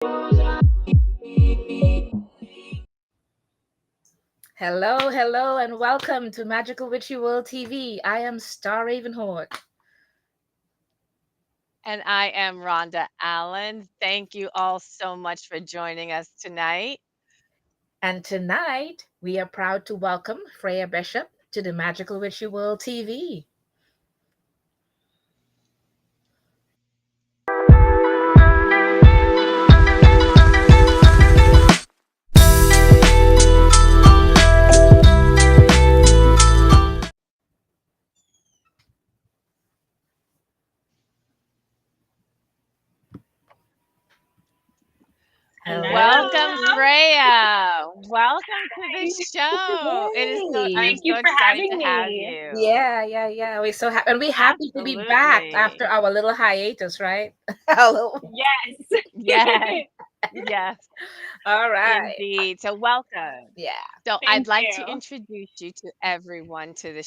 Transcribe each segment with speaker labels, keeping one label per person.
Speaker 1: Hello, hello, and welcome to Magical Witchy World TV. I am Star Ravenhort.
Speaker 2: And I am Rhonda Allen. Thank you all so much for joining us tonight.
Speaker 1: And tonight, we are proud to welcome Freya Bishop to the Magical Witchy World TV.
Speaker 2: Welcome,
Speaker 3: Hello.
Speaker 2: Freya. Welcome to the
Speaker 3: Hi.
Speaker 2: show. I'm
Speaker 1: Yay!
Speaker 3: Thank you
Speaker 2: so
Speaker 3: for
Speaker 2: excited
Speaker 3: having
Speaker 2: to have
Speaker 3: me.
Speaker 2: you.
Speaker 1: Yeah. We're so happy, and we're happy to be back after
Speaker 2: Absolutely.
Speaker 1: our little hiatus, right? Hello.
Speaker 3: Yes.
Speaker 2: Yes. Yes,
Speaker 1: All right.
Speaker 2: indeed. So welcome.
Speaker 1: Yeah.
Speaker 2: So I'd
Speaker 3: Thank
Speaker 2: like to
Speaker 3: you.
Speaker 2: introduce you to everyone to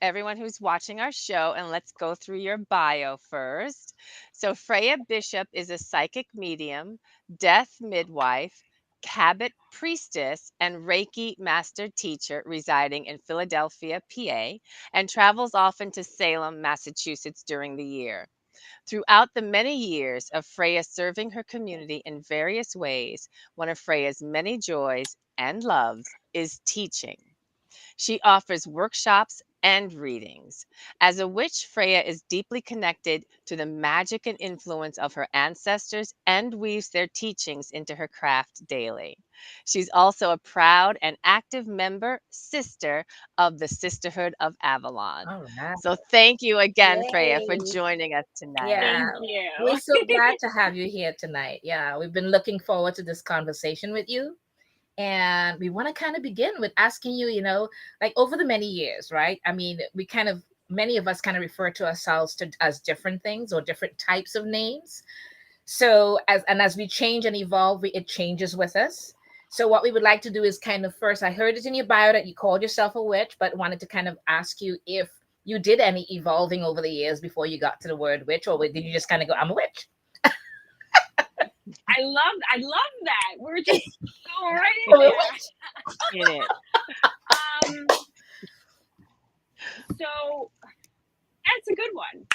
Speaker 2: everyone who's watching our show, and let's go through your bio first. So Freya Bishop is a psychic medium, death midwife, Cabot priestess, and Reiki master teacher residing in Philadelphia, PA, and travels often to Salem, Massachusetts during the year. Throughout the many years of Freya serving her community in various ways, one of Freya's many joys and loves is teaching. She offers workshops and readings. As a witch, Freya is deeply connected to the magic and influence of her ancestors and weaves their teachings into her craft daily. She's also a proud and active member, sister of the Sisterhood of Avalon.
Speaker 1: All right.
Speaker 2: So thank you again, Freya, for
Speaker 1: Yay.
Speaker 2: joining us tonight.
Speaker 1: Yeah.
Speaker 3: Thank you.
Speaker 1: We're so glad to have you here tonight. Yeah, we've been looking forward to this conversation with you. And we want to kind of begin with asking you, like over the many years, right? I mean, many of us kind of refer to ourselves as different things or different types of names. So as we change and evolve, it changes with us. So what we would like to do is kind of first, I heard it in your bio that you called yourself a witch, but wanted to kind of ask you if you did any evolving over the years before you got to the word witch, or did you just kind of go, I'm a witch?
Speaker 3: I love that. We're just going right in
Speaker 1: I'm a
Speaker 3: there.
Speaker 1: witch.
Speaker 2: In it.
Speaker 3: Um, so that's a good one.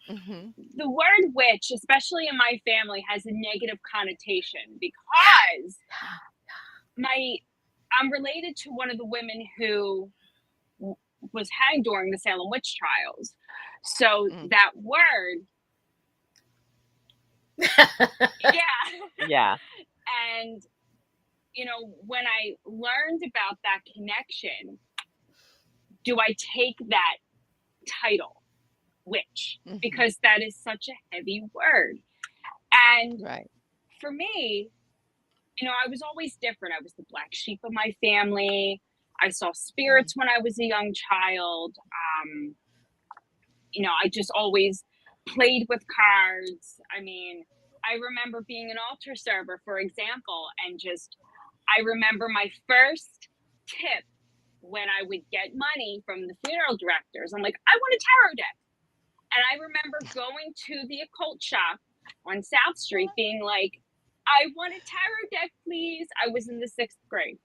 Speaker 2: Hmm.
Speaker 3: The word witch, especially in my family, has a negative connotation because I'm related to one of the women who was hanged during the Salem witch trials. So that word, yeah.
Speaker 2: Yeah.
Speaker 3: And when I learned about that connection, do I take that title, witch? Because that is such a heavy word. And
Speaker 2: Right.
Speaker 3: for me, I was always different. I was the black sheep of my family. I saw spirits when I was a young child. I just always played with cards. I mean, I remember being an altar server, for example, and I remember my first tip when I would get money from the funeral directors. I'm like, I want a tarot deck. And I remember going to the occult shop on South Street being like, I want a tarot deck, please. I was in the 6th grade.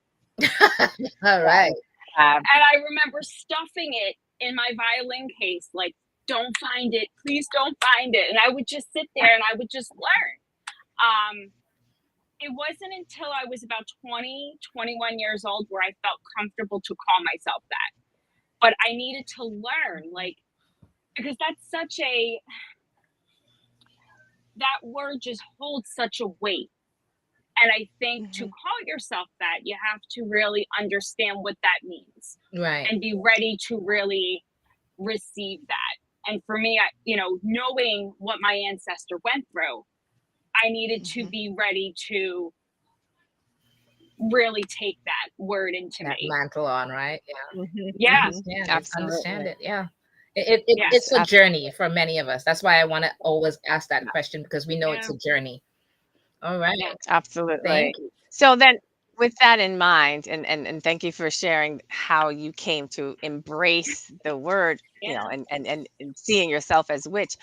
Speaker 1: All right.
Speaker 3: And I remember stuffing it in my violin case, like, don't find it, please don't find it. And I would just sit there and I would just learn. It wasn't until I was about 20, 21 years old where I felt comfortable to call myself that. But I needed to learn, because that word just holds such a weight. And I think to call yourself that, you have to really understand what that means.
Speaker 1: Right.
Speaker 3: And be ready to really receive that. And for me, knowing what my ancestor went through, I needed to be ready to really take that word into
Speaker 1: that
Speaker 3: me.
Speaker 1: mantle on, right? Yeah.
Speaker 3: Yeah.
Speaker 1: Understand it. Yeah.
Speaker 3: Yes,
Speaker 1: It's a journey for many of us. That's why I want to always ask that question, because we know it's a journey. All right.
Speaker 3: Yeah.
Speaker 2: Absolutely.
Speaker 1: Thank you.
Speaker 2: So then, with that in mind, and thank you for sharing how you came to embrace the word, and seeing yourself as witch.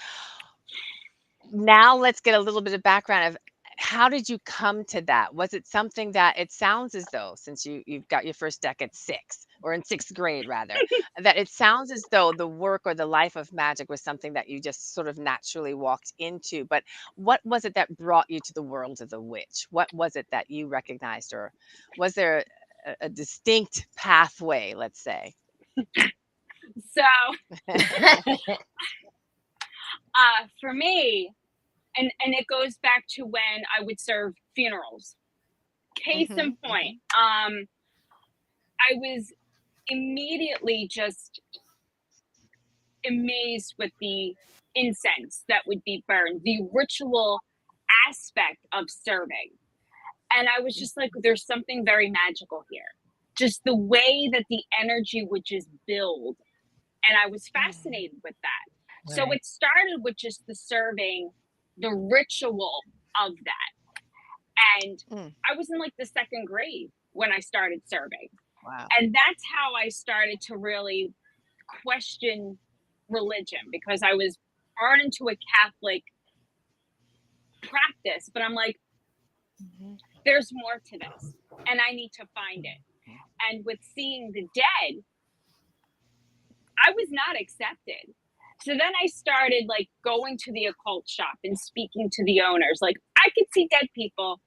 Speaker 2: Now let's get a little bit of background of how did you come to that? Was it something that it sounds as though, since you've got your first deck at 6 or in 6th grade rather, that it sounds as though the work or the life of magic was something that you just sort of naturally walked into. But what was it that brought you to the world of the witch? What was it that you recognized, or was there a distinct pathway, let's say?
Speaker 3: So for me, and it goes back to when I would serve funerals. Case in point, I was immediately just amazed with the incense that would be burned, the ritual aspect of serving. And I was just like, there's something very magical here. Just the way that the energy would just build. And I was fascinated with that. So
Speaker 1: Right.
Speaker 3: it started with just the serving, the ritual of that. And I was in like the 2nd grade when I started serving.
Speaker 2: Wow.
Speaker 3: And that's how I started to really question religion, because I was born into a Catholic practice, but I'm like, there's more to this and I need to find it. And with seeing the dead, I was not accepted. So then I started like going to the occult shop and speaking to the owners. Like, I could see dead people.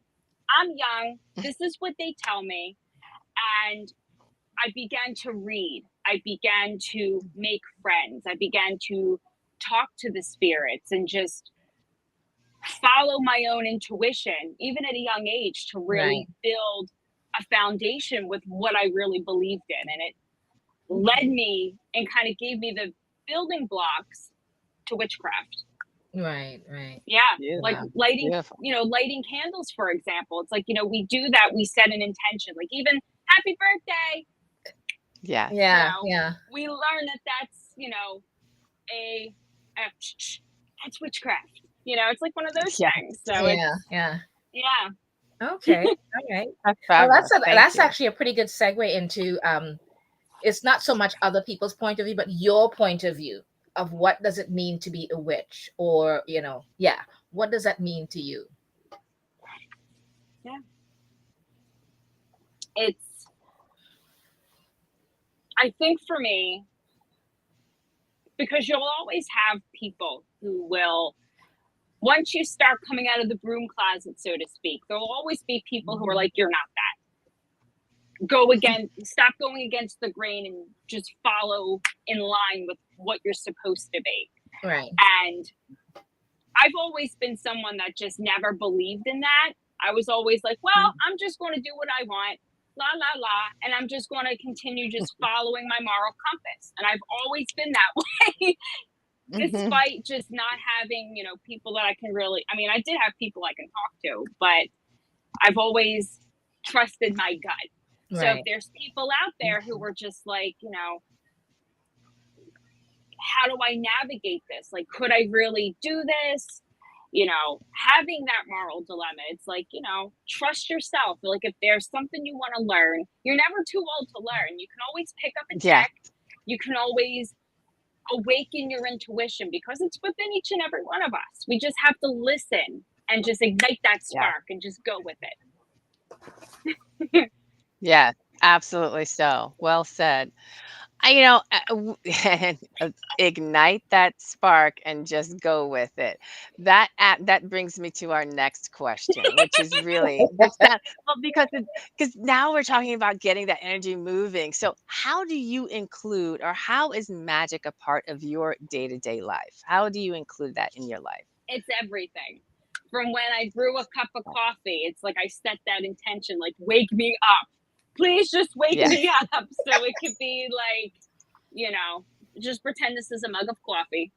Speaker 3: I'm young. This is what they tell me. And I began to read. I began to make friends. I began to talk to the spirits and just follow my own intuition, even at a young age, to really build a foundation with what I really believed in. And it led me and kind of gave me the building blocks to witchcraft.
Speaker 1: Right.
Speaker 3: Yeah. Like
Speaker 2: Beautiful.
Speaker 3: lighting,
Speaker 2: Beautiful.
Speaker 3: lighting candles, for example. It's like, we do that. We set an intention, like even happy birthday.
Speaker 2: Yeah.
Speaker 1: Yeah.
Speaker 3: We learn that that's, a that's witchcraft. It's like one of those
Speaker 2: Yeah.
Speaker 3: things. So it's,
Speaker 1: Yeah.
Speaker 3: yeah.
Speaker 1: Okay. All right.
Speaker 2: That's
Speaker 1: Well,
Speaker 2: fabulous. Thank
Speaker 1: that's
Speaker 2: you.
Speaker 1: actually a pretty good segue into it's not so much other people's point of view, but your point of view of what does it mean to be a witch, or what does that mean to you?
Speaker 3: Yeah. I think for me, because you'll always have people who will, once you start coming out of the broom closet, so to speak, there will always be people who are like, you're not that. Stop going against the grain and just follow in line with what you're supposed to be.
Speaker 1: Right.
Speaker 3: And I've always been someone that just never believed in that. I was always like, well, I'm just going to do what I want, la, la, la. And I'm just going to continue just following my moral compass. And I've always been that way, despite just not having, people that I can really, I did have people I can talk to, but I've always trusted my gut.
Speaker 1: Right.
Speaker 3: So if there's people out there who were just like, how do I navigate this? Like, could I really do this? Having that moral dilemma, it's like, trust yourself. Like, if there's something you want to learn, you're never too old to learn. You can always pick up a deck. You can always awaken your intuition, because it's within each and every one of us. We just have to listen and just ignite that spark and just go with it.
Speaker 2: Yeah, absolutely so. Well said. Ignite that spark and just go with it. That brings me to our next question, which is really because now we're talking about getting that energy moving. So how do you include, or how is magic a part of your day-to-day life? How do you include that in your life?
Speaker 3: It's everything. From when I brew a cup of coffee, it's like I set that intention, like, wake me up. Please just wake me up. So it could be like, just pretend this is a mug of coffee,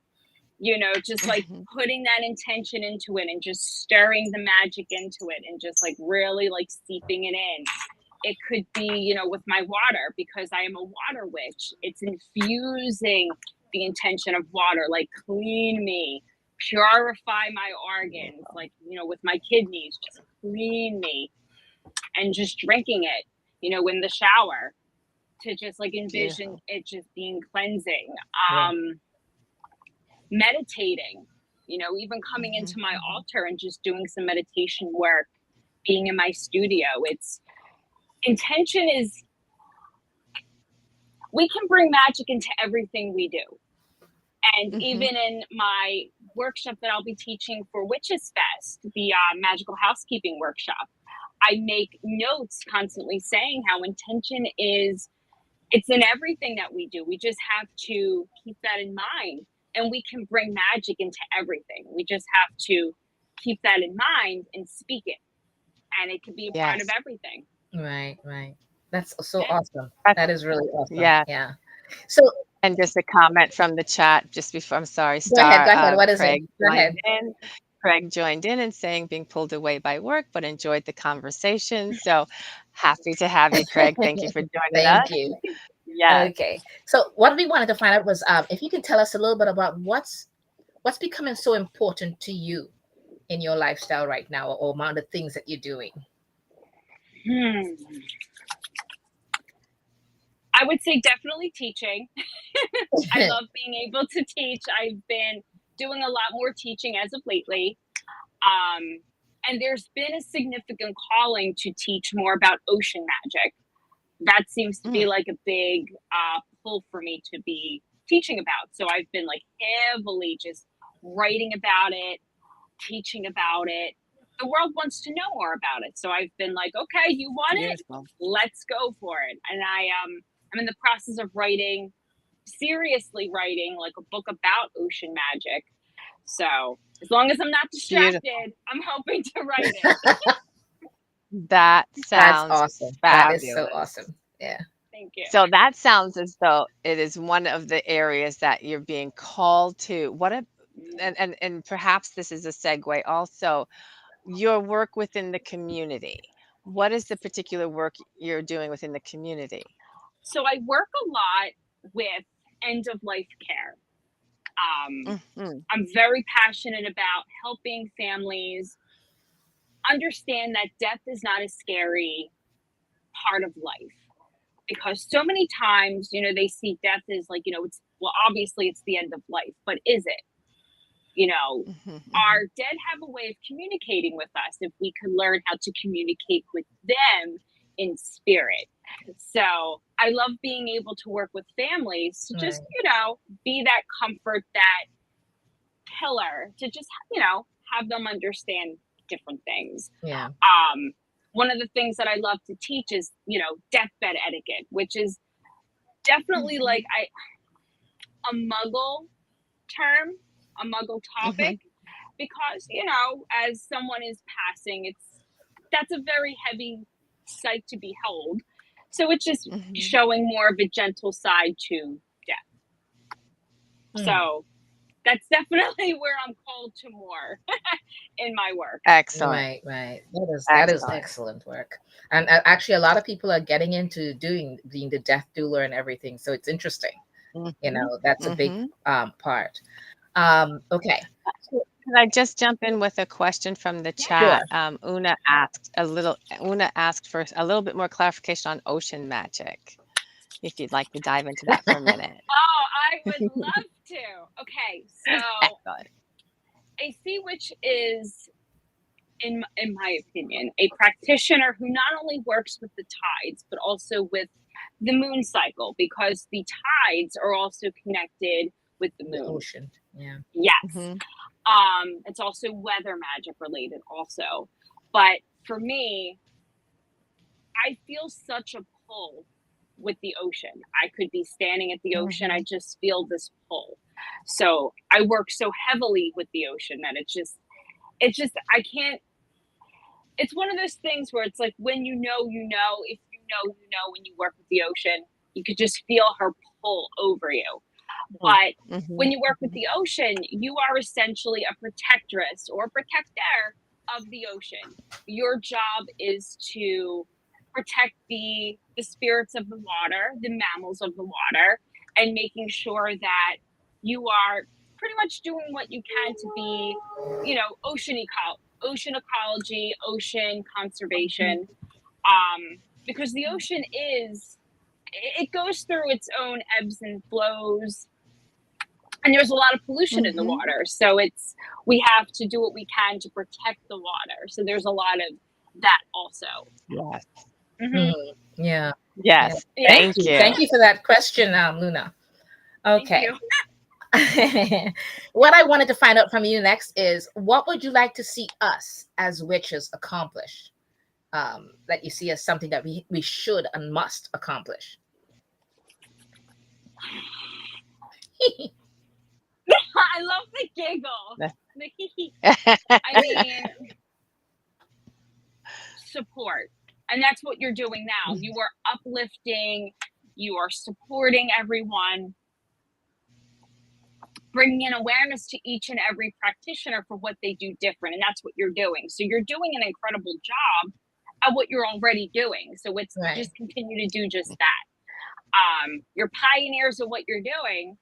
Speaker 3: just like putting that intention into it and just stirring the magic into it and just like really like seeping it in. It could be, with my water, because I am a water witch. It's infusing the intention of water, like clean me, purify my organs, like, with my kidneys, just clean me, and just drinking it, in the shower, to just like envision it just being cleansing. Meditating, You know, even coming into my
Speaker 2: Mhm.
Speaker 3: altar and just doing some meditation work, being in my studio. It's intention is, we can bring magic into everything we do. And
Speaker 2: Mhm.
Speaker 3: even in my workshop that I'll be teaching for Witches Fest, the magical housekeeping workshop, I make notes constantly saying how intention is, it's in everything that we do. We just have to keep that in mind, and we can bring magic into everything. We just have to keep that in mind and speak it, and it can be a part of
Speaker 2: Yes.
Speaker 3: everything.
Speaker 1: Right, right. That's so
Speaker 3: Yeah.
Speaker 1: awesome.
Speaker 2: That's,
Speaker 1: That is really awesome.
Speaker 2: yeah.
Speaker 1: Yeah. So
Speaker 2: And just a comment from the chat just before, I'm sorry,
Speaker 1: go ahead,
Speaker 2: Star,
Speaker 1: go ahead. What is it?
Speaker 2: Craig
Speaker 1: Go
Speaker 2: joined
Speaker 1: ahead.
Speaker 2: in. Craig joined in and saying being pulled away by work, but enjoyed the conversation. So happy to have you, Craig. Thank you for joining
Speaker 1: Thank
Speaker 2: us.
Speaker 1: you.
Speaker 2: Yes.
Speaker 1: Okay. So what we wanted to find out was if you can tell us a little bit about what's becoming so important to you in your lifestyle right now, or among the things that you're doing.
Speaker 3: Hmm. I would say definitely teaching. I love being able to teach. I've been doing a lot more teaching as of lately. Um, and there's been a significant calling to teach more about ocean magic. That seems to be
Speaker 2: Mm,
Speaker 3: like a big pull for me to be teaching about. So I've been like heavily just writing about it, teaching about it. The world wants to know more about it. So I've been like, okay, you want it?
Speaker 2: beautiful.
Speaker 3: Let's go for it. And I'm in the process of writing, seriously writing like a book about ocean magic. So as long as I'm not
Speaker 2: Beautiful.
Speaker 3: distracted, I'm hoping to write it.
Speaker 2: That
Speaker 1: That's
Speaker 2: sounds
Speaker 1: awesome. That is so
Speaker 2: fabulous.
Speaker 1: awesome. Yeah.
Speaker 3: Thank you.
Speaker 2: So that sounds as though it is one of the areas that you're being called to. What a and perhaps this is a segue also, your work within the community. What is
Speaker 3: Yes.
Speaker 2: the particular work you're doing within the community?
Speaker 3: So I work a lot with end of life care.
Speaker 2: Mhm.
Speaker 3: I'm very passionate about helping families understand that death is not a scary part of life, because so many times, you know, they see death as like, you know, it's, well, obviously it's the end of life, but is it? You know,
Speaker 2: Mhm,
Speaker 3: our
Speaker 2: mhm.
Speaker 3: dead have a way of communicating with us if we could learn how to communicate with them in spirit. So I love being able to work with families to just,
Speaker 1: Right.
Speaker 3: you know, be that comfort, that pillar, to just, you know, have them understand different things.
Speaker 1: Yeah.
Speaker 3: Um, One of the things that I love to teach is, you know, deathbed etiquette, which is definitely like
Speaker 2: Mhm,
Speaker 3: a muggle term, a muggle topic,
Speaker 2: mhm,
Speaker 3: because, you know, as someone is passing, it's, that's a very heavy sight to behold. So it's just
Speaker 2: mhm.
Speaker 3: showing more of a gentle side to death.
Speaker 1: Hmm.
Speaker 3: So that's definitely where I'm called to more in my work.
Speaker 2: Excellent,
Speaker 1: Right, right. That is
Speaker 2: excellent.
Speaker 1: excellent work. And actually, a lot of people are getting into being the death doula and everything. So it's interesting.
Speaker 2: Mhm,
Speaker 1: That's a big
Speaker 2: mhm.
Speaker 1: part. Okay. So,
Speaker 2: Can I just jump in with a question from the
Speaker 1: sure.
Speaker 2: chat? Una asked for a little bit more clarification on ocean magic, if you'd like to dive into that for a minute.
Speaker 3: Oh, I would love to. Okay, so
Speaker 2: Excellent.
Speaker 3: a sea witch is, in my opinion, a practitioner who not only works with the tides but also with the moon cycle, because the tides are also connected with the
Speaker 1: The
Speaker 3: moon.
Speaker 1: ocean. Yeah.
Speaker 3: Yes.
Speaker 2: Mhm,
Speaker 3: It's also weather magic related also. But for me, I feel such a pull with the ocean. I could be standing at the ocean. I
Speaker 2: mhm.
Speaker 3: just feel this pull. So I work so heavily with the ocean that I can't, it's one of those things where it's like, when you know, you know, if you know, you know, when you work with the ocean, you could just feel her pull over you.
Speaker 2: Mm,
Speaker 3: But when
Speaker 2: mhm,
Speaker 3: you work with
Speaker 2: mhm,
Speaker 3: the ocean, you are essentially a protectress or protector of the ocean. Your job is to protect the spirits of the water, the mammals of the water, and making sure that you are pretty much doing what you can to be, you know, ocean ecology, ocean
Speaker 2: mhm.
Speaker 3: conservation. Because the ocean is, it goes through its own ebbs and flows. and there's a lot of pollution in the
Speaker 2: Mm-hmm.
Speaker 3: water. So we have to do what we can to protect the water. So there's a lot of that also.
Speaker 2: Yes.
Speaker 1: Mm,
Speaker 3: Hmm.
Speaker 1: yeah. Yeah.
Speaker 2: Yes.
Speaker 3: Yeah.
Speaker 1: Thank
Speaker 2: Thank
Speaker 1: you.
Speaker 2: you.
Speaker 1: Thank you for that question, Luna.
Speaker 3: Thank
Speaker 1: Okay.
Speaker 3: you.
Speaker 1: What I wanted to find out from you next is what would you like to see us as witches accomplish? That you see as something that we should and must accomplish.
Speaker 3: I love the giggle. The hee hee. I mean, support. And that's what you're doing now. You are uplifting, you are supporting everyone, bringing in awareness to each and every practitioner for what they do different. And that's what you're doing. So you're doing an incredible job at what you're already doing. So it's
Speaker 1: Right.
Speaker 3: just continue to do just that. You're pioneers of what you're doing.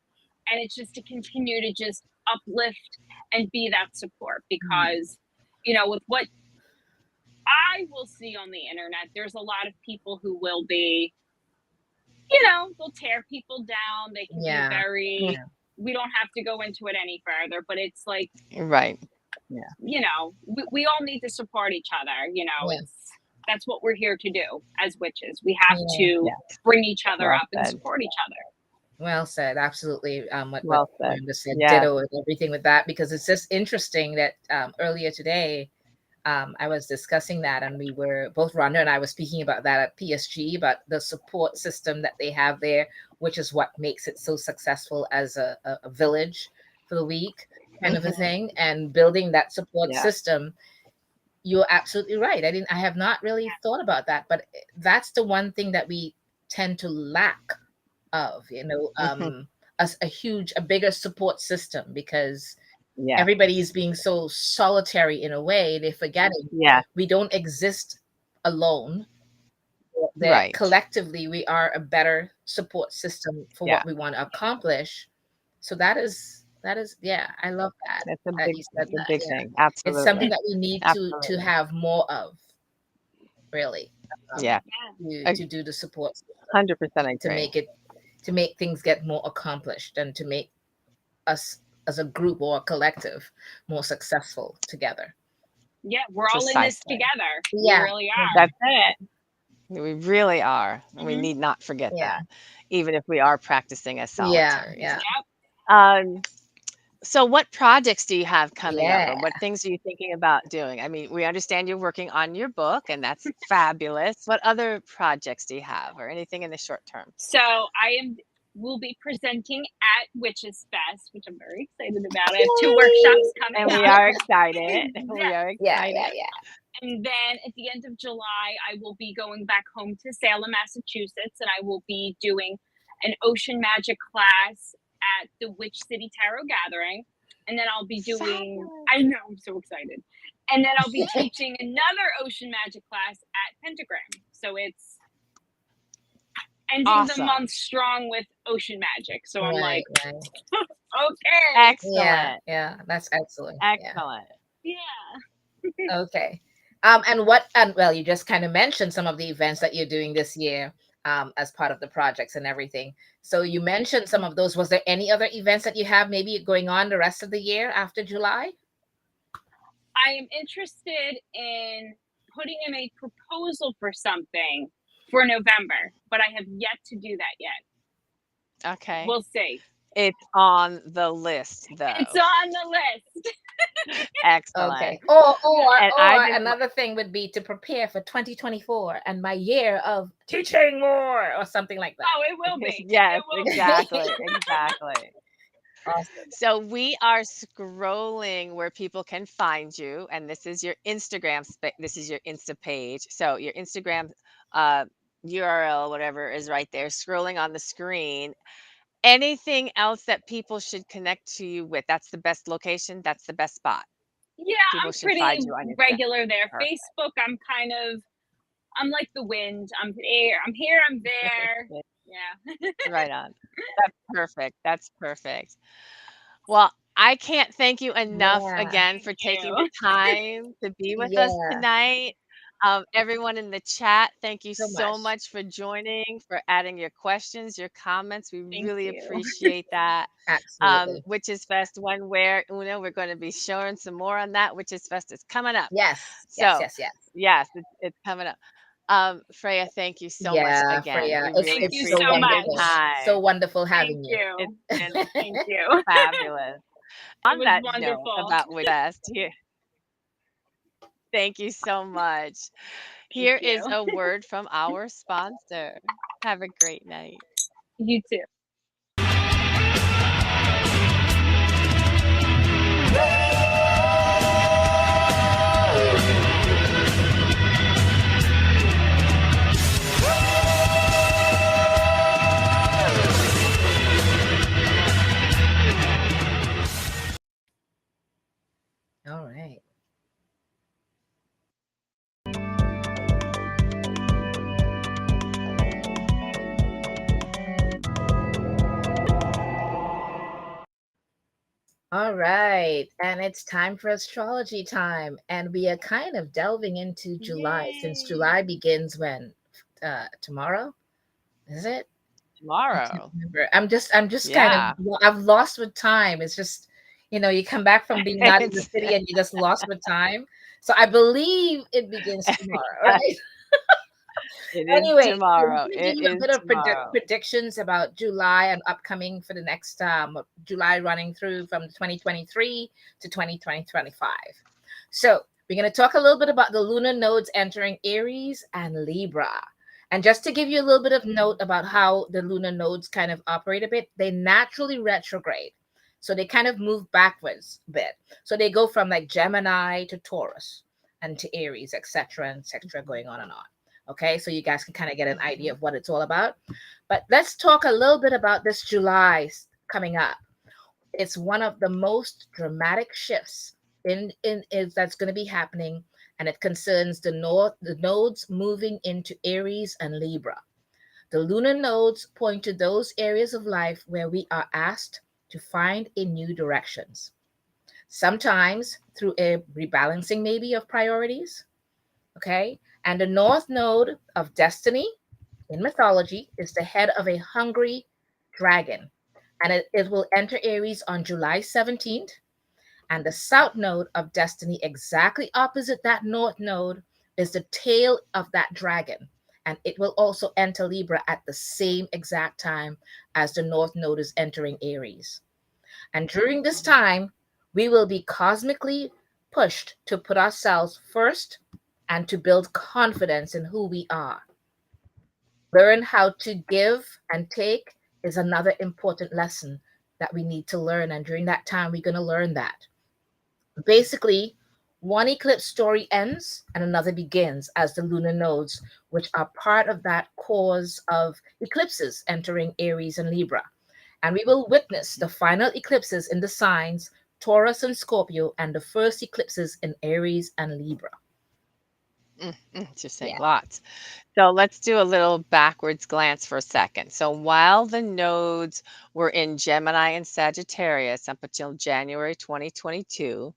Speaker 3: And it's just to continue to just uplift and be that support because, with what I will see on the internet, there's a lot of people who will be, they'll tear people down. They can be
Speaker 1: Yeah.
Speaker 3: very,
Speaker 1: Yeah.
Speaker 3: we don't have to go into it any further, but it's like,
Speaker 2: Right. Yeah.
Speaker 3: we all need to support each other.
Speaker 1: Yeah.
Speaker 3: That's what we're here to do as witches. We have
Speaker 1: Yeah.
Speaker 3: to
Speaker 2: Yeah.
Speaker 3: bring each other
Speaker 2: Well
Speaker 3: up and
Speaker 2: said.
Speaker 3: support each other.
Speaker 1: Well said. Absolutely. What
Speaker 2: Well said.
Speaker 1: Miranda said,
Speaker 2: Yes.
Speaker 1: ditto and everything with that, because it's just interesting that earlier today, I was discussing that, and we were both Rhonda and I were speaking about that at PSG, about the support system that they have there, which is what makes it so successful as a village for the week, kind of a
Speaker 2: Mm-hmm.
Speaker 1: thing, and building that support
Speaker 2: Yeah.
Speaker 1: system. You're absolutely right. I have not really thought about that, but that's the one thing that we tend to lack of,
Speaker 2: Mm-hmm.
Speaker 1: a bigger support system, because
Speaker 2: Yeah.
Speaker 1: everybody's being so solitary in a way, they're forgetting
Speaker 2: Yeah.
Speaker 1: we don't exist alone, that
Speaker 2: Right.
Speaker 1: collectively we are a better support system for
Speaker 2: Yeah.
Speaker 1: what we want to accomplish. So that is, yeah, I love that
Speaker 2: That's a
Speaker 1: that
Speaker 2: big
Speaker 1: you said
Speaker 2: that's a
Speaker 1: that.
Speaker 2: big
Speaker 1: Yeah,
Speaker 2: thing.
Speaker 1: it's something
Speaker 2: Absolutely.
Speaker 1: that we need to
Speaker 2: Absolutely.
Speaker 1: have more of, really,
Speaker 2: Yeah.
Speaker 1: to do the support system,
Speaker 2: 100%
Speaker 1: to
Speaker 2: agree.
Speaker 1: make it, to make things get more accomplished, and to make us as a group or a collective more successful together.
Speaker 3: Yeah, we're all in this
Speaker 2: Precisely.
Speaker 3: together. We
Speaker 1: Yeah.
Speaker 3: really
Speaker 1: Yeah.
Speaker 3: are.
Speaker 2: That's it. We really are. And we
Speaker 3: Hmm.
Speaker 2: need not forget
Speaker 1: Yeah.
Speaker 2: that, even if we are practicing as
Speaker 1: Yeah.
Speaker 2: solitaries.
Speaker 1: Yeah.
Speaker 3: Yep.
Speaker 2: Um, so what projects do you have coming up,
Speaker 1: Yeah.
Speaker 2: or what things are you thinking about doing? I mean, we understand you're working on your book, and that's fabulous. What other projects do you have, or anything in the short term?
Speaker 3: So will be presenting at Witches Fest, which I'm very excited about. I have two workshops coming
Speaker 2: And we
Speaker 3: up.
Speaker 2: are excited. We
Speaker 3: Yeah.
Speaker 2: are
Speaker 1: Yeah. Yeah.
Speaker 2: excited.
Speaker 1: Yeah.
Speaker 3: And then at the end of July, I will be going back home to Salem, Massachusetts, and I will be doing an ocean magic class at the Witch City Tarot Gathering. And then I'll be doing,
Speaker 2: Fabulous.
Speaker 3: I know, I'm so excited. And then I'll be teaching another ocean magic class at Pentagram. So it's ending the
Speaker 2: Awesome.
Speaker 3: month strong with ocean magic. So I'm like,
Speaker 1: Right. Right.
Speaker 3: okay.
Speaker 1: Yeah.
Speaker 2: Excellent.
Speaker 1: Yeah. That's excellent. Yeah.
Speaker 2: Excellent.
Speaker 3: Yeah.
Speaker 1: Okay. And well, you just kind of mentioned some of the events that you're doing this year, as part of the projects and everything. So you mentioned some of those. Was there any other events that you have maybe going on the rest of the year after July?
Speaker 3: I am interested in putting in a proposal for something for November, but I have yet to do that yet.
Speaker 2: Okay.
Speaker 3: We'll see.
Speaker 2: It's on the list,
Speaker 3: It's
Speaker 2: though.
Speaker 3: on the list.
Speaker 1: Okay.
Speaker 2: Excellent.
Speaker 1: Or
Speaker 2: And I just
Speaker 1: another thing would be to prepare for 2024 and my year of teaching more, or something like that.
Speaker 3: Oh, it will be.
Speaker 2: yes,
Speaker 3: It will be.
Speaker 2: exactly, exactly.
Speaker 1: Awesome.
Speaker 2: So we are scrolling where people can find you, and this is your Instagram. This is your Insta page. So your Instagram uh, URL, whatever, is right there, scrolling on the screen. Anything else that people should connect to you with? That's the best location. That's the best spot.
Speaker 3: Yeah,
Speaker 2: People
Speaker 3: I'm
Speaker 2: should
Speaker 3: pretty
Speaker 2: find you on Instagram.
Speaker 3: regular there.
Speaker 2: Perfect.
Speaker 3: Facebook, I'm like the wind. I'm here, I'm there. Yeah.
Speaker 2: Right on. That's perfect. That's perfect. Well, I can't thank you enough
Speaker 1: Yeah.
Speaker 2: again
Speaker 3: Thank
Speaker 2: for taking the
Speaker 3: you.
Speaker 2: time to be with us
Speaker 1: Yeah.
Speaker 2: tonight. Everyone in the chat, thank you
Speaker 1: So
Speaker 2: so
Speaker 1: much.
Speaker 2: much for joining, for adding your questions, your comments. We
Speaker 3: Thank
Speaker 2: really
Speaker 3: you.
Speaker 2: appreciate that.
Speaker 1: Absolutely.
Speaker 2: Witches Fest, one where Una, we're going to be showing some more on that. Witches Fest is coming up.
Speaker 1: Yes, yes,
Speaker 2: So,
Speaker 1: yes, yes.
Speaker 2: yes, it's coming up. Freya, thank you so much
Speaker 1: Yeah,
Speaker 2: again.
Speaker 1: Freya,
Speaker 2: We
Speaker 1: it's
Speaker 2: really
Speaker 3: Thank you
Speaker 1: it's so
Speaker 3: so
Speaker 2: appreciate your
Speaker 1: wonderful.
Speaker 3: much.
Speaker 1: So
Speaker 2: time.
Speaker 1: wonderful
Speaker 3: Thank
Speaker 1: having you.
Speaker 2: It's
Speaker 3: you.
Speaker 2: been
Speaker 3: Thank you.
Speaker 2: fabulous.
Speaker 3: It
Speaker 2: On
Speaker 3: was
Speaker 2: that note
Speaker 3: wonderful.
Speaker 2: about Witch Fest, here, thank you so much.
Speaker 3: Thank
Speaker 2: Here is
Speaker 3: you.
Speaker 2: a word from our sponsor. Have a great night.
Speaker 3: You too.
Speaker 1: All right. All right. And it's time for astrology time. And we are kind of delving into July since
Speaker 2: Yay!
Speaker 1: July begins when? Tomorrow? Is it? I can't
Speaker 2: Tomorrow.
Speaker 1: remember. I'm just kind of
Speaker 2: Yeah.
Speaker 1: I've lost with time. It's just, you come back from being not in the
Speaker 2: It's
Speaker 1: city and you just lost with time. So I believe it begins tomorrow, right?
Speaker 2: it is
Speaker 1: Anyway, so we're
Speaker 2: tomorrow.
Speaker 1: going to give
Speaker 2: It
Speaker 1: you a
Speaker 2: is
Speaker 1: bit of
Speaker 2: tomorrow.
Speaker 1: predictions about July and upcoming for the next July running through from 2023 to 2025. So we're going to talk a little bit about the lunar nodes entering Aries and Libra. And just to give you a little bit of note about how the lunar nodes kind of operate a bit, they naturally retrograde. So they kind of move backwards a bit. So they go from like Gemini to Taurus and to Aries, etc., and etc.,
Speaker 2: Mhm,
Speaker 1: going on and on. Okay, so you guys can kind of get an idea
Speaker 2: mhm.
Speaker 1: of what it's all about. But let's talk a little bit about this July coming up. It's one of the most dramatic shifts in is that's going to be happening, and it concerns the nodes moving into Aries and Libra. The lunar nodes point to those areas of life where we are asked to find a new directions. Sometimes through a rebalancing maybe of priorities, okay? And the north node of destiny in mythology is the head of a hungry dragon. And it will enter Aries on July 17th. And the south node of destiny, exactly opposite that north node, is the tail of that dragon. And it will also enter Libra at the same exact time as the north node is entering Aries. And during this time, we will be cosmically pushed to put ourselves first and to build confidence in who we are. Learn how to give and take is another important lesson that we need to learn. And during that time, we're going to learn that. Basically, one eclipse story ends and another begins as the lunar nodes, which are part of that cause of eclipses entering Aries and Libra. And we will witness the final eclipses in the signs Taurus and Scorpio and the first eclipses in Aries and Libra.
Speaker 2: Just saying
Speaker 1: Yeah.
Speaker 2: lots. So let's do a little backwards glance for a second. So while the nodes were in Gemini and Sagittarius up until January 2022,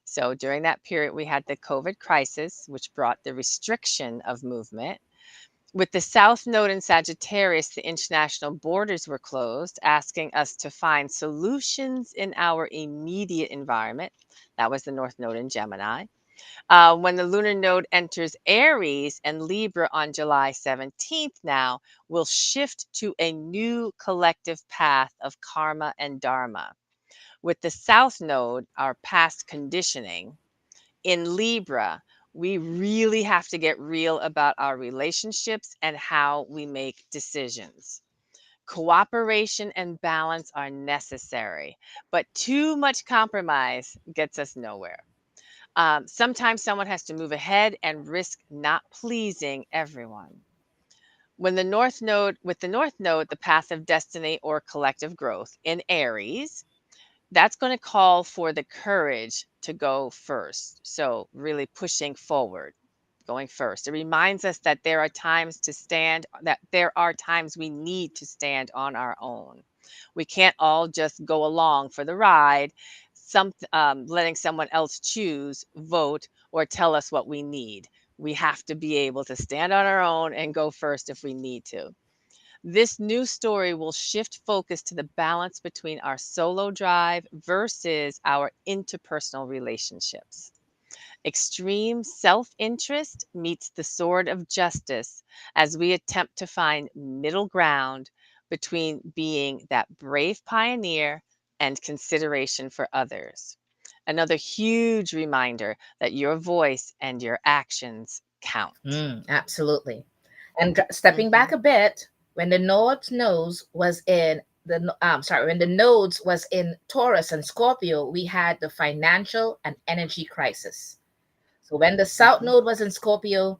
Speaker 2: so during that period, we had the COVID crisis, which brought the restriction of movement. With the South Node in Sagittarius, the international borders were closed, asking us to find solutions in our immediate environment. That was the North Node in Gemini. When the lunar node enters Aries and Libra on July 17th, now we'll shift to a new collective path of karma and dharma. With the South Node, our past conditioning, in Libra, we really have to get real about our relationships and how we make decisions. Cooperation and balance are necessary, but too much compromise gets us nowhere. Sometimes someone has to move ahead and risk not pleasing everyone. With the North Node, the path of destiny or collective growth in Aries, that's going to call for the courage to go first. So, really pushing forward, going first. It reminds us that there are times we need to stand on our own. We can't all just go along for the ride, letting someone else choose, vote, or tell us what we need. We have to be able to stand on our own and go first if we need to. This new story will shift focus to the balance between our solo drive versus our interpersonal relationships. Extreme self interest meets the sword of justice as we attempt to find middle ground between being that brave pioneer and consideration for others. Another huge reminder that your voice and your actions count.
Speaker 1: Absolutely. And stepping back
Speaker 2: Mhm,
Speaker 1: a bit, when the nodes was in when the nodes was in Taurus and Scorpio, we had the financial and energy crisis. So when the South
Speaker 2: mhm,
Speaker 1: Node was in Scorpio,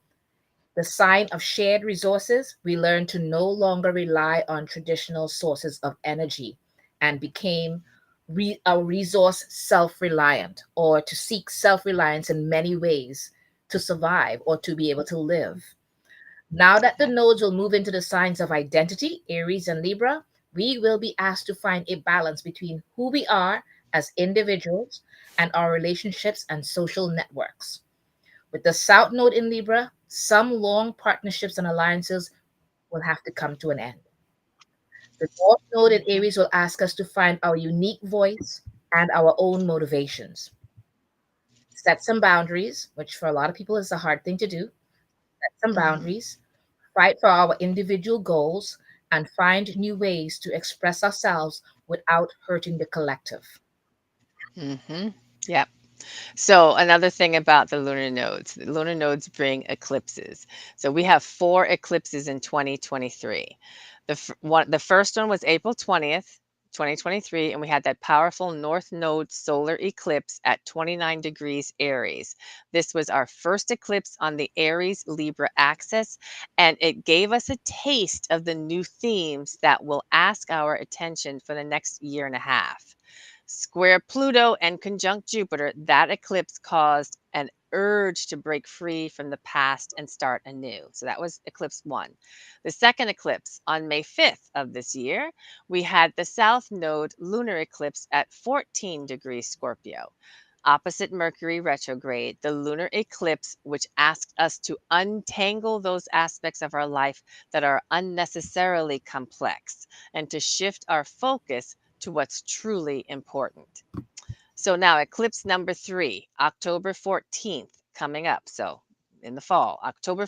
Speaker 1: the sign of shared resources, we learned to no longer rely on traditional sources of energy and became a resource self reliant, or to seek self reliance in many ways to survive or to be able to live. Now that the
Speaker 2: yeah.
Speaker 1: nodes will move into the signs of identity, Aries and Libra, we will be asked to find a balance between who we are as individuals and our relationships and social networks. With the South Node in Libra, some long partnerships and alliances will have to come to an end. The North Node in
Speaker 2: Mhm,
Speaker 1: Aries will ask us to find our unique voice and our own motivations. Set some boundaries, which for a lot of people is a hard thing to do. Set some
Speaker 2: mhm,
Speaker 1: boundaries, fight for our individual goals, and find new ways to express ourselves without hurting the collective.
Speaker 2: mhm. Yep. So another thing about the lunar nodes bring eclipses. So we have 4 eclipses in 2023. The first one was April 20th, 2023, and we had that powerful North Node solar eclipse at 29 degrees Aries. This was our first eclipse on the Aries Libra axis, and it gave us a taste of the new themes that will ask our attention for the next year and a half. Square Pluto and conjunct Jupiter, that eclipse caused an urge to break free from the past and start anew. So that was eclipse one. The second eclipse on May 5th of this year, we had the South Node lunar eclipse at 14 degrees Scorpio. Opposite Mercury retrograde, the lunar eclipse, which asked us to untangle those aspects of our life that are unnecessarily complex and to shift our focus to what's truly important. So now eclipse number 3, October 14th, coming up. So in the fall, October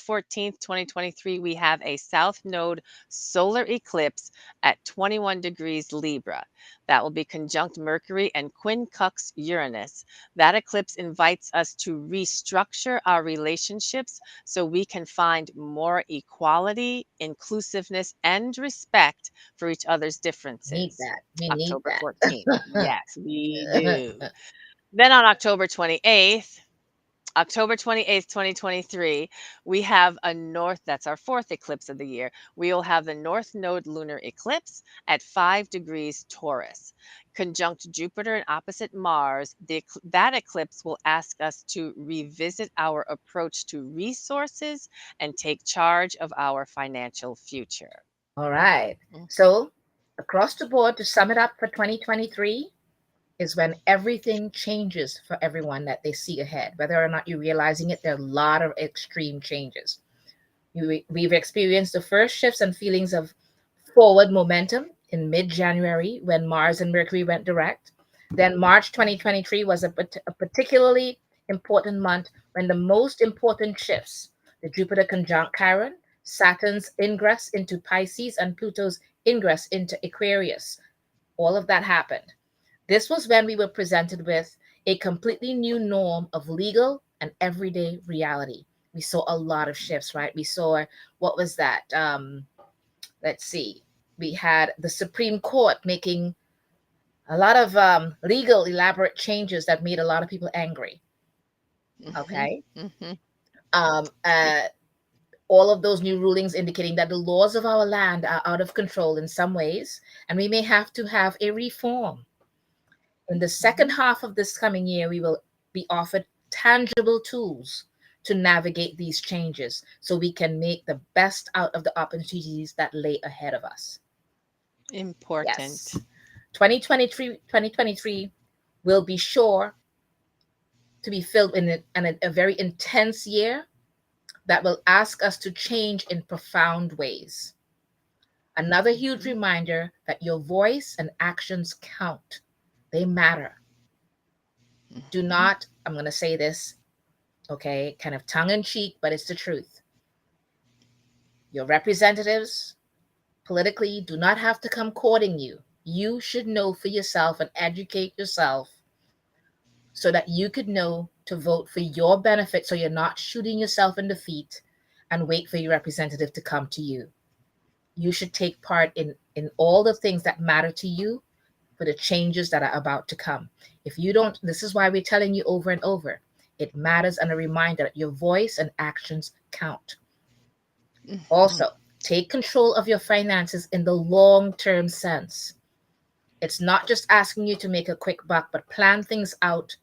Speaker 2: 14th, 2023, we have a South Node solar eclipse at 21 degrees Libra. That will be conjunct Mercury and quincunx Uranus. That eclipse invites us to restructure our relationships so we can find more equality, inclusiveness, and respect for each other's
Speaker 1: Need
Speaker 2: differences.
Speaker 1: that. We need
Speaker 2: October 14th.
Speaker 1: that.
Speaker 2: Yes, we do. Then on October 28th, 2023, we have a north, that's our fourth eclipse of the year. We will have the North Node lunar eclipse at 5 degrees Taurus. Conjunct Jupiter and opposite Mars, that eclipse will ask us to revisit our approach to resources and take charge of our financial future.
Speaker 1: All right.
Speaker 2: Mhm,
Speaker 1: So, across the board, to sum it up for 2023, is when everything changes for everyone that they see ahead. Whether or not you're realizing it, there are a lot of extreme changes. We've experienced the first shifts and feelings of forward momentum in mid January when Mars and Mercury went direct. Then March 2023 was a particularly important month when the most important shifts, the Jupiter conjunct Chiron, Saturn's ingress into Pisces, and Pluto's ingress into Aquarius, all of that happened. This was when we were presented with a completely new norm of legal and everyday reality. We saw a lot of shifts, right? We saw, what was that? Let's see. We had the Supreme Court making a lot of legal elaborate changes that made a lot of people angry.
Speaker 2: mhm,
Speaker 1: Okay.
Speaker 2: mhm.
Speaker 1: Um,
Speaker 2: Yep.
Speaker 1: uh, all of those new rulings indicating that the laws of our land are out of control in some ways, and we may have to have a reform. In the second
Speaker 2: Mhm.
Speaker 1: half of this coming year, we will be offered tangible tools to navigate these changes so we can make the best out of the opportunities that lay ahead of us.
Speaker 2: Important.
Speaker 1: Yes. 2023 will be sure to be filled in a very intense year that will ask us to change in profound ways. Another huge
Speaker 2: Mhm.
Speaker 1: reminder that your voice and actions count, they matter. Do
Speaker 2: Mhm.
Speaker 1: not, I'm going to say this, okay, kind of tongue in cheek, but it's the truth. Your representatives politically do not have to come courting you. You should know for yourself and educate yourself so that you could know to vote for your benefit so you're not shooting yourself in the feet and wait for your representative to come to you. You should take part in all the things that matter to you for the changes that are about to come. If you don't, this is why we're telling you over and over. It matters, and a reminder that your voice and actions count.
Speaker 2: Mhm.
Speaker 1: Also, take control of your finances in the long term sense. It's not just asking you to make a quick buck, but plan things out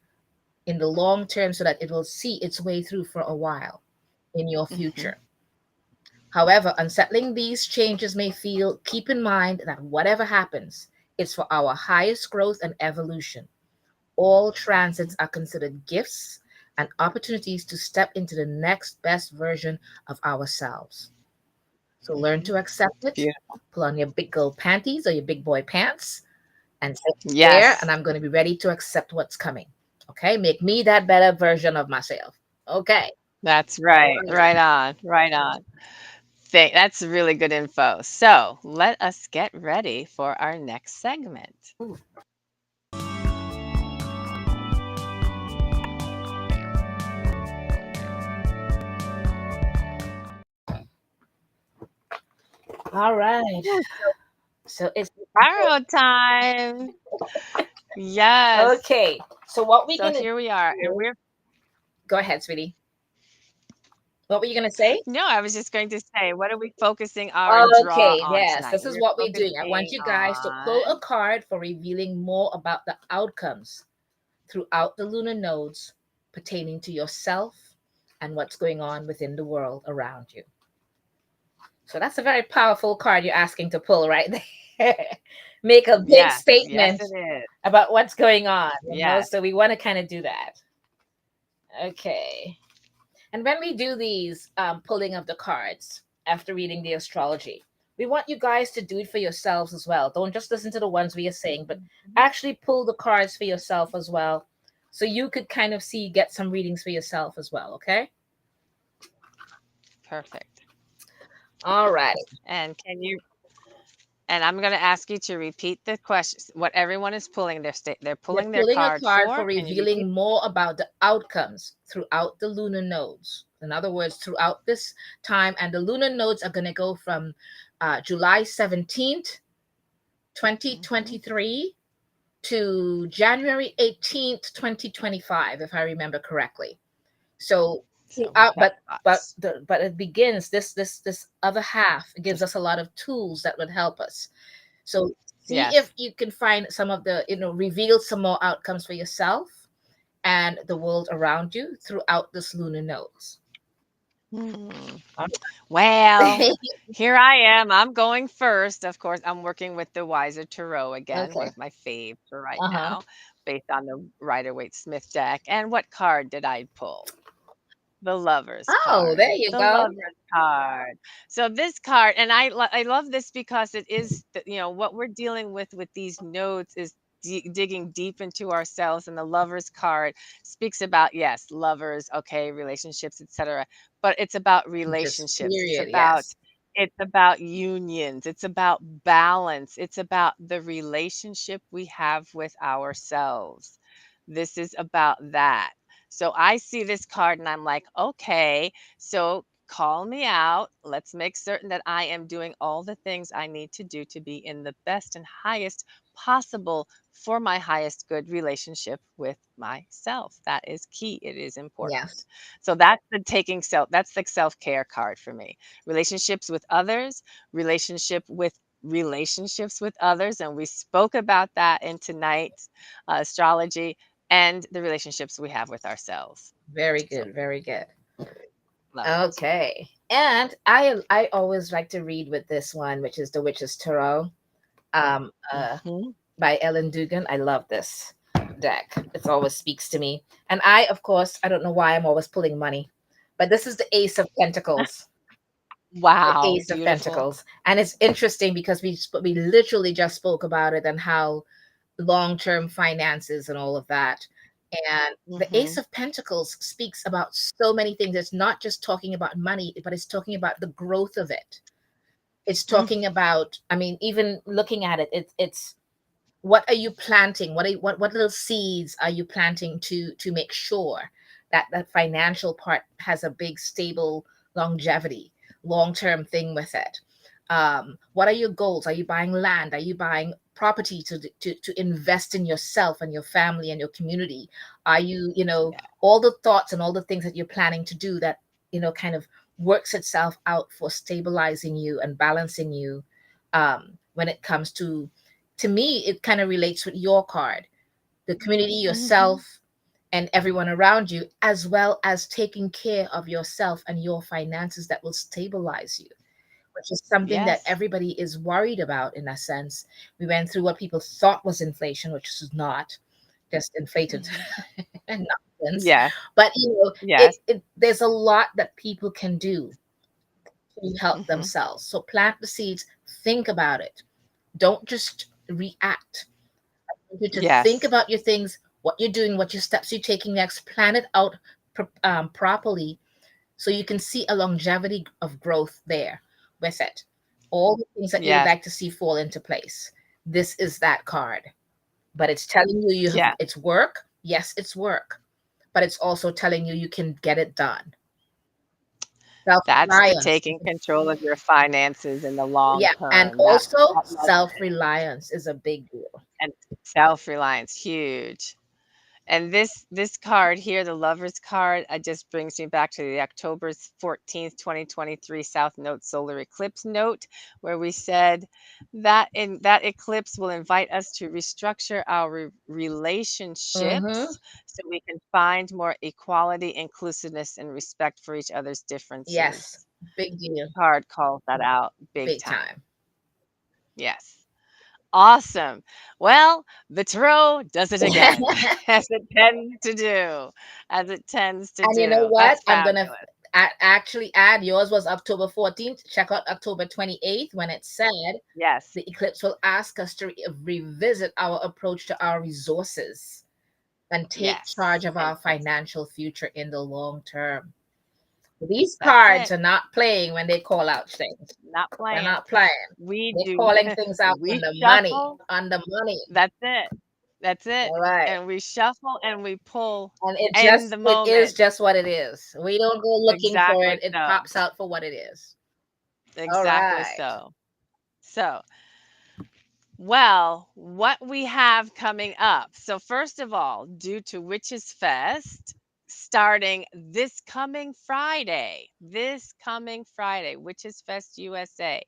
Speaker 1: in the long term so that it will see its way through for a while in your
Speaker 2: Mhm.
Speaker 1: future. However, unsettling these changes may feel, keep in mind that whatever happens, it's for our highest growth and evolution. All transits are considered gifts and opportunities to step into the next best version of ourselves. So learn
Speaker 2: Mhm.
Speaker 1: to accept it.
Speaker 2: Beautiful.
Speaker 1: Pull on your big girl panties or your big boy pants and sit there,
Speaker 2: Yes,
Speaker 1: and I'm going to be ready to accept what's coming. Okay, make me that better version of myself. Okay.
Speaker 2: that's
Speaker 1: All
Speaker 2: right.
Speaker 1: right.
Speaker 2: Right on. Right on. That's really good info. So let us get ready for our next segment.
Speaker 1: Ooh. All right.
Speaker 2: Woo.
Speaker 1: So it's
Speaker 2: Borrow time. Yes.
Speaker 1: okay. So what we
Speaker 2: So
Speaker 1: gonna
Speaker 2: here we are, and
Speaker 1: do?
Speaker 2: we're
Speaker 1: Go ahead, sweetie. What were you gonna say?
Speaker 2: no, I was just going to say, what are we focusing our draw
Speaker 1: Okay,
Speaker 2: on
Speaker 1: yes,
Speaker 2: tonight?
Speaker 1: this is
Speaker 2: We're
Speaker 1: what we're doing. I want
Speaker 2: focusing
Speaker 1: you guys to pull a
Speaker 2: on
Speaker 1: card for revealing more about the outcomes throughout the lunar nodes pertaining to yourself and what's going on within the world around you. So that's a very powerful card you're asking to pull right there. Make a big
Speaker 2: yes, yes,
Speaker 1: statement
Speaker 2: it is.
Speaker 1: about what's going on,
Speaker 2: Yes.
Speaker 1: So we want to kind of do that. Okay. And when we do these pulling of the cards after reading the astrology, we want you guys to do it for yourselves as well. Don't just listen to the ones we are saying, but
Speaker 2: Mhm.
Speaker 1: actually pull the cards for yourself as well. So you could kind of see, get some readings for yourself as well. Okay.
Speaker 2: Perfect.
Speaker 1: All right.
Speaker 2: And can you and I'm going to ask you to repeat the questions. What everyone is pulling, they're
Speaker 1: They're
Speaker 2: pulling their
Speaker 1: pulling a
Speaker 2: card
Speaker 1: card for
Speaker 2: for. Can you repeat?
Speaker 1: revealing more about the outcomes throughout the lunar nodes. In other words, throughout this time, and the lunar nodes are going to go from July 17th,
Speaker 2: Mhm.
Speaker 1: 2023 to January 18th, 2025, if I remember correctly. So
Speaker 2: So we've
Speaker 1: throughout,
Speaker 2: got lots.
Speaker 1: but it begins this other half. It gives us a lot of tools that would help us. So see
Speaker 2: Yes.
Speaker 1: if you can find some of the, reveal some more outcomes for yourself and the world around you throughout this lunar nodes.
Speaker 2: Hmm.
Speaker 1: All
Speaker 2: Well,
Speaker 1: right.
Speaker 2: here I am. I'm going first. Of course, I'm working with the Wiser Tarot again, one
Speaker 1: Okay.
Speaker 2: of my faves for right
Speaker 1: Uh-huh.
Speaker 2: now, based on the Rider-Waite-Smith deck. And what card did I pull? The Lovers
Speaker 1: Oh,
Speaker 2: card.
Speaker 1: there you
Speaker 2: The
Speaker 1: go.
Speaker 2: Lovers card. So this card, and I love this because it is, what we're dealing with these notes is digging deep into ourselves, and the Lovers card speaks about, yes, lovers, okay, relationships, etc. But it's about
Speaker 1: Just
Speaker 2: relationships. It's
Speaker 1: period.
Speaker 2: about
Speaker 1: Yes.
Speaker 2: it's about unions. It's about balance. It's about the relationship we have with ourselves. This is about that. So I see this card and I'm like, okay, so call me out. Let's make certain that I am doing all the things I need to do to be in the best and highest possible for my highest good relationship with myself. That is key. It is important.
Speaker 1: Yes.
Speaker 2: So that's the taking self, that's the self-care card for me. Relationships with others, relationships with others. And we spoke about that in tonight's astrology and the relationships we have with ourselves.
Speaker 1: Very
Speaker 2: So
Speaker 1: good. Very good.
Speaker 2: love it.
Speaker 1: Okay. And I always like to read with this one, which is the Witch's Tarot, um, uh,
Speaker 2: Mhm.
Speaker 1: by Ellen Dugan. I love this deck. It always speaks to me. And I, of course, I don't know why I'm always pulling money, But this is the Ace of Pentacles. The
Speaker 2: Wow,
Speaker 1: Ace of
Speaker 2: beautiful.
Speaker 1: Pentacles. And it's interesting because we literally just spoke about it and how long-term finances and all of that. And the Ace
Speaker 2: Mhm.
Speaker 1: of Pentacles speaks about so many things. It's not just talking about money, but it's talking about the growth of it. It's
Speaker 2: Mm,
Speaker 1: talking about, I mean, even looking at it, it's what are you planting? What little seeds are you planting to make sure that that financial part has a big stable longevity, long-term thing with it? What are your goals? Are you buying land? Are you buying property to invest in yourself and your family and your community? Are you,
Speaker 2: yeah.
Speaker 1: all the thoughts and all the things that you're planning to do that, kind of works itself out for stabilizing you and balancing you, when it comes to me, it kind of relates with your card, the community,
Speaker 2: Mhm.
Speaker 1: yourself, and everyone around you, as well as taking care of yourself and your finances that will stabilize you, which is something that
Speaker 2: Yes.
Speaker 1: everybody is worried about in a sense. We went through what people thought was inflation, which is not, just inflated
Speaker 2: Mhm.
Speaker 1: nonsense.
Speaker 2: Yes.
Speaker 1: But
Speaker 2: Yes.
Speaker 1: there's a lot that people can do to help
Speaker 2: Mhm.
Speaker 1: themselves. So plant the seeds, think about it. Don't just react. You to think
Speaker 2: Yes.
Speaker 1: about your things, what you're doing, what your steps you're taking next, plan it out properly so you can see a longevity of growth there with it. All the things that you would
Speaker 2: Yes.
Speaker 1: like to see fall into place. This is that card. But it's telling you
Speaker 2: Yeah.
Speaker 1: it's work. Yes, it's work. But it's also telling you you can get it done. Self
Speaker 2: That's the
Speaker 1: reliance.
Speaker 2: taking control of your finances in the long
Speaker 1: Yeah. And
Speaker 2: term,
Speaker 1: also,
Speaker 2: that
Speaker 1: self
Speaker 2: legacy
Speaker 1: reliance is a big deal.
Speaker 2: and self-reliance, huge. And this card here, the Lover's card, it just brings me back to the October 14th, 2023 South Node solar eclipse note, where we said that in that eclipse will invite us to restructure our
Speaker 1: Mm-hmm.
Speaker 2: relationships so we can find more equality, inclusiveness, and respect for each other's
Speaker 1: Yes.
Speaker 2: differences.
Speaker 1: Big deal.
Speaker 2: Card calls that out big
Speaker 1: Big
Speaker 2: time.
Speaker 1: time.
Speaker 2: Yes. Awesome. Well, the tarot does it again, as it tends to do, as it tends to
Speaker 1: And you know
Speaker 2: do.
Speaker 1: what?
Speaker 2: That's
Speaker 1: I'm gonna
Speaker 2: fabulous.
Speaker 1: actually add, yours was October 14th. Check out October 28th when it said
Speaker 2: Yes.
Speaker 1: the eclipse will ask us to revisit our approach to our resources and take charge
Speaker 2: Yes.
Speaker 1: of
Speaker 2: And
Speaker 1: our financial future in the long term. These
Speaker 2: that's
Speaker 1: cards
Speaker 2: it.
Speaker 1: are not playing when they call out things.
Speaker 2: Not
Speaker 1: They're
Speaker 2: playing.
Speaker 1: not playing.
Speaker 2: We
Speaker 1: They're
Speaker 2: do.
Speaker 1: calling things out on
Speaker 2: We
Speaker 1: the money.
Speaker 2: shuffle.
Speaker 1: On the money.
Speaker 2: That's it. That's it.
Speaker 1: All right.
Speaker 2: And we shuffle and we pull
Speaker 1: And it
Speaker 2: in
Speaker 1: just
Speaker 2: the
Speaker 1: it is
Speaker 2: moment.
Speaker 1: just what it is. We don't go looking for
Speaker 2: Exactly
Speaker 1: it. It
Speaker 2: so.
Speaker 1: pops out for what it is. All
Speaker 2: Exactly
Speaker 1: right.
Speaker 2: so. So, well, what we have coming up. So, first of all, due to Witches Fest starting this coming Friday, Witches Fest USA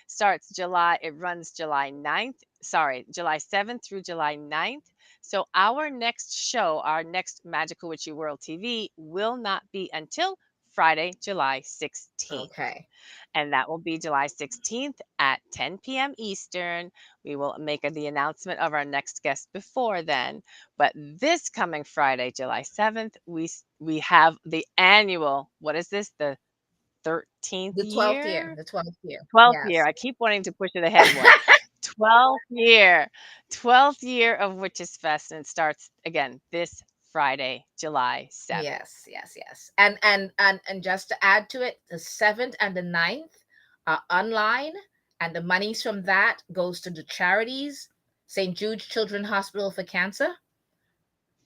Speaker 2: starts it runs July 9th, sorry, July 7th through July 9th. So, our next show, our next Magical Witchy World TV, will not be until Friday, July 16th,
Speaker 1: Okay.
Speaker 2: and that will be July 16th at 10 p.m. Eastern. We will make the announcement of our next guest before then. But this coming Friday, July 7th, we have the annual, what is this? The 13th
Speaker 1: The 12th year.
Speaker 2: year?
Speaker 1: The 12th year.
Speaker 2: 12th year.
Speaker 1: Yes.
Speaker 2: I keep wanting to push it ahead one. 12th year. 12th year of Witches Fest, and it starts again this Friday, July 7th.
Speaker 1: Yes, yes, yes. And just to add to it, the 7th and the 9th are online, and the monies from that goes to the charities, St. Jude's Children's Hospital for Cancer,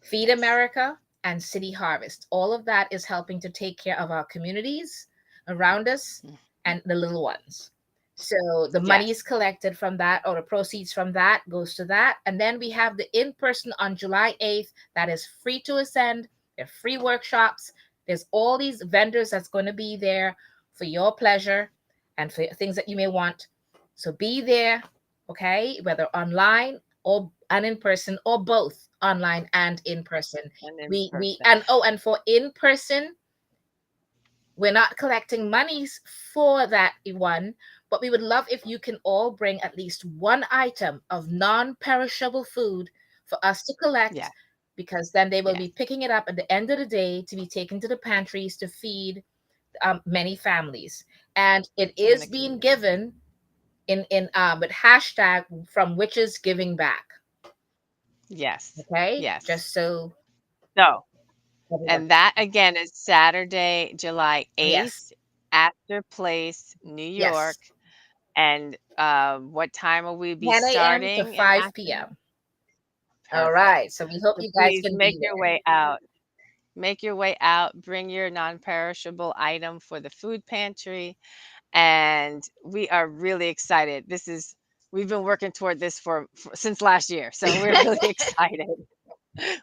Speaker 1: Feed
Speaker 2: Yes.
Speaker 1: America, and City Harvest. All of that is helping to take care of our communities around us
Speaker 2: Mm.
Speaker 1: and the little ones. So the money is
Speaker 2: Yes.
Speaker 1: collected from that, or the proceeds from that goes to that. And then we have the in person on July 8th that is free to attend. They're free workshops. There's all these vendors that's going to be there for your pleasure and for things that you may want. So be there, okay, whether online or and in person, or both online and in person.
Speaker 2: And in
Speaker 1: We
Speaker 2: person.
Speaker 1: and oh, and for in person, we're not collecting monies for that one, but we would love if you can all bring at least one item of non-perishable food for us to
Speaker 2: Yeah.
Speaker 1: collect, because then they will
Speaker 2: Yeah.
Speaker 1: be picking it up at the end of the day to be taken to the pantries to feed, many families, and it
Speaker 2: in the
Speaker 1: is being
Speaker 2: community.
Speaker 1: given in with hashtag from witches giving back.
Speaker 2: Yes.
Speaker 1: Okay,
Speaker 2: Yes.
Speaker 1: just so
Speaker 2: So,
Speaker 1: everyone.
Speaker 2: and that again is Saturday, July 8th,
Speaker 1: Yes,
Speaker 2: Astor Place, New York.
Speaker 1: yes,
Speaker 2: And what time will we be
Speaker 1: 10 a.m. to
Speaker 2: starting in
Speaker 1: 5
Speaker 2: Astor?
Speaker 1: p.m. All
Speaker 2: Perfect.
Speaker 1: right, so we hope
Speaker 2: So
Speaker 1: you guys
Speaker 2: please
Speaker 1: can
Speaker 2: make
Speaker 1: be
Speaker 2: your
Speaker 1: there.
Speaker 2: way out. Make your way out. Bring your non-perishable item for the food pantry. And we are really excited. We've been working toward this for since last year. So we're really excited.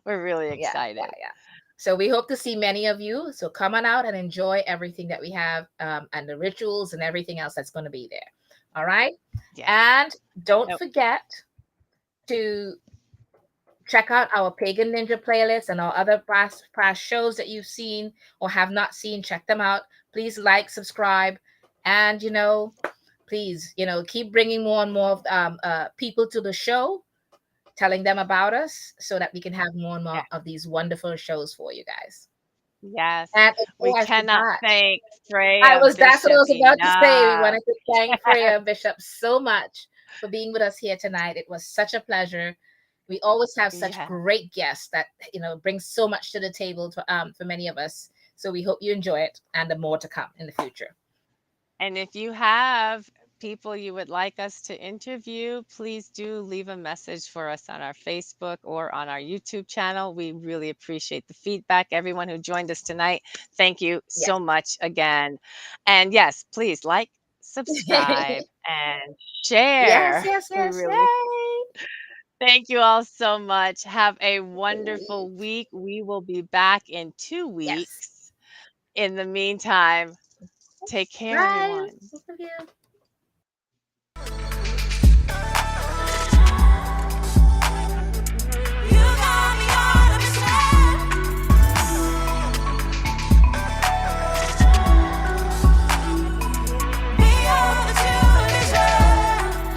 Speaker 2: We're really
Speaker 1: Yeah, yeah,
Speaker 2: excited.
Speaker 1: yeah. So we hope to see many of you. So come on out and enjoy everything that we have, and the rituals and everything else that's going to be there. All right.
Speaker 2: Yes.
Speaker 1: And don't
Speaker 2: Nope.
Speaker 1: forget to check out our Pagan Ninja playlist and our other past shows that you've seen or have not seen. Check them out. Please like, subscribe, and please keep bringing more and more people to the show, telling them about us so that we can have more and more
Speaker 2: Yes.
Speaker 1: of these wonderful shows for you guys.
Speaker 2: Yes.
Speaker 1: And
Speaker 2: We
Speaker 1: I
Speaker 2: cannot
Speaker 1: forgot.
Speaker 2: thank Freya
Speaker 1: That's what I
Speaker 2: Bishop
Speaker 1: was about to say. We
Speaker 2: enough.
Speaker 1: wanted to thank Freya Bishop so much for being with us here tonight. It was such a pleasure. We always have such
Speaker 2: Yeah.
Speaker 1: great guests that bring so much to the table for many of us. So we hope you enjoy it, and the more to come in the future.
Speaker 2: And if you have people you would like us to interview, please do leave a message for us on our Facebook or on our YouTube channel. We really appreciate the feedback. Everyone who joined us tonight, thank you
Speaker 1: Yes.
Speaker 2: so much again. And yes, please like, subscribe, and
Speaker 1: Yes,
Speaker 2: share.
Speaker 1: yes,
Speaker 2: We
Speaker 1: yes.
Speaker 2: really
Speaker 1: Yay.
Speaker 2: thank you all so much. Have a wonderful week. We will be back in 2
Speaker 1: Yes.
Speaker 2: weeks. In the meantime, take care,
Speaker 1: Bye.
Speaker 2: everyone.
Speaker 1: Both of you.